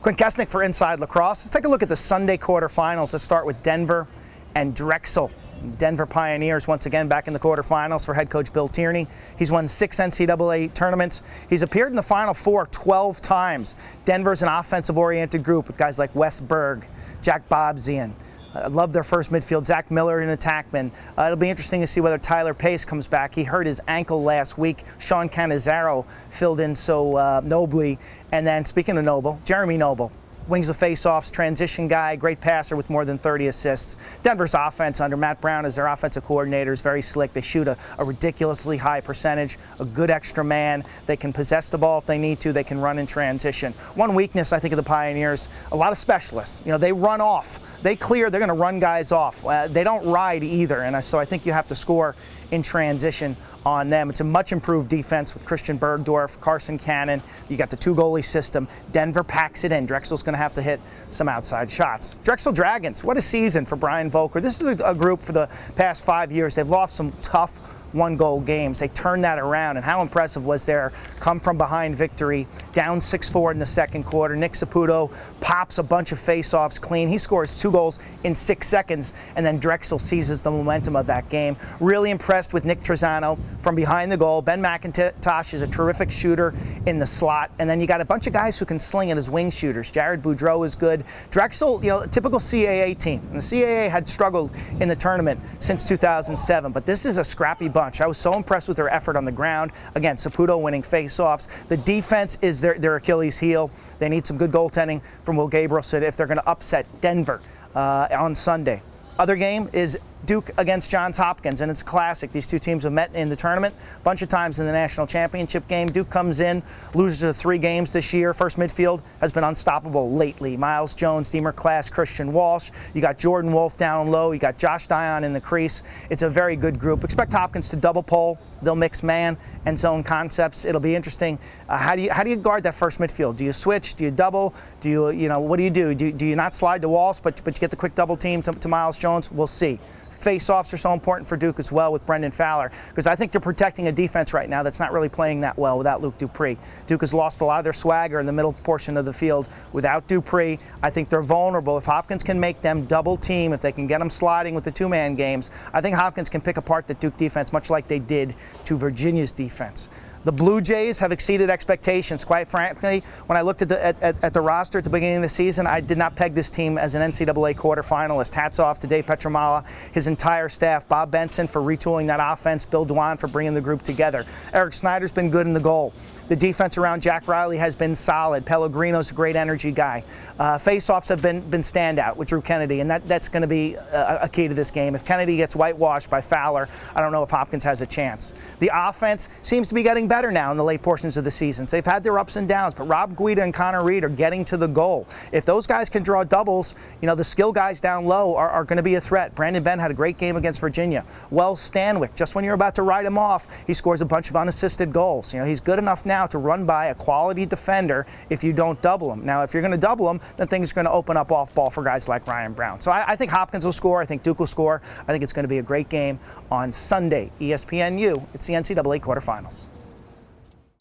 Quint Kessenich for Inside Lacrosse. Let's take a look at the Sunday quarterfinals. Let's start with Denver and Drexel. Denver Pioneers once again back in the quarterfinals for head coach Bill Tierney. He's won 6 NCAA tournaments. He's appeared in the Final Four 12 times. Denver's an offensive-oriented group with guys like Wes Berg, Jack Bobzian. I love their first midfield. Zach Miller, an attackman. It'll be interesting to see whether Tyler Pace comes back. He hurt his ankle last week. Sean Cannizzaro filled in so nobly. And then, speaking of Noble, Jeremy Noble. Wings of face-offs, transition guy, great passer with more than 30 assists. Denver's offense under Matt Brown as their offensive coordinator is very slick. They shoot a ridiculously high percentage, a good extra man. They can possess the ball if they need to. They can run in transition. One weakness, I think, of the Pioneers, a lot of specialists. You know, they run off. They clear. They're going to run guys off. They don't ride either, and so I think you have to score in transition on them. It's a much improved defense with Christian Bergdorf, Carson Cannon. You got the 2-goalie system. Denver packs it in. Drexel's going to have to hit some outside shots. Drexel Dragons, what a season for Brian Volker. This is a group for the past 5 years. They've lost some tough one-goal games. They turned that around, and how impressive was their come-from-behind victory, down 6-4 in the second quarter. Nick Saputo pops a bunch of face-offs clean. He scores 2 goals in 6 seconds, and then Drexel seizes the momentum of that game. Really impressed with Nick Trezano from behind the goal. Ben McIntosh is a terrific shooter in the slot, and then you got a bunch of guys who can sling it as wing shooters. Jared Boudreau is good. Drexel, you know, a typical CAA team, and the CAA had struggled in the tournament since 2007, but this is a scrappy bunch. I was so impressed with their effort on the ground. Again, Saputo winning face-offs. The defense is their Achilles heel. They need some good goaltending from Will Gabrielson if they're going to upset Denver on Sunday. Other game is Duke against Johns Hopkins, and it's a classic. These two teams have met in the tournament a bunch of times in the national championship game. Duke comes in, loses 3 games this year. First midfield has been unstoppable lately. Miles Jones, Deemer Class, Christian Walsh. You got Jordan Wolf down low. You got Josh Dion in the crease. It's a very good group. Expect Hopkins to double pole. They'll mix man and zone concepts. It'll be interesting. How do you guard that first midfield? Do you switch? Do you double? Do you what do you do? Do you not slide to Walsh, but you get the quick double team to Miles Jones? We'll see. Face-offs are so important for Duke as well with Brendan Fowler, because I think they're protecting a defense right now that's not really playing that well without Luke Dupree. Duke has lost a lot of their swagger in the middle portion of the field without Dupree. I think they're vulnerable. If Hopkins can make them double team, if they can get them sliding with the 2-man games, I think Hopkins can pick apart the Duke defense much like they did to Virginia's defense. The Blue Jays have exceeded expectations. Quite frankly, when I looked at the roster at the beginning of the season, I did not peg this team as an NCAA quarterfinalist. Hats off to Dave Petramala, his entire staff, Bob Benson for retooling that offense, Bill Dwan for bringing the group together. Eric Snyder's been good in the goal. The defense around Jack Riley has been solid. Pellegrino's a great energy guy. Face-offs have been standout with Drew Kennedy, and that's going to be a key to this game. If Kennedy gets whitewashed by Fowler, I don't know if Hopkins has a chance. The offense seems to be getting better now in the late portions of the season. They've had their ups and downs, but Rob Guida and Connor Reed are getting to the goal. If those guys can draw doubles, you know, the skill guys down low are going to be a threat. Brandon Benn had a great game against Virginia. Wells Stanwyck, just when you're about to write him off, he scores a bunch of unassisted goals. You know, he's good enough now to run by a quality defender if you don't double him. Now, if you're going to double him, then things are going to open up off ball for guys like Ryan Brown. So I think Hopkins will score. I think Duke will score. I think it's going to be a great game on Sunday. ESPNU, it's the NCAA quarterfinals.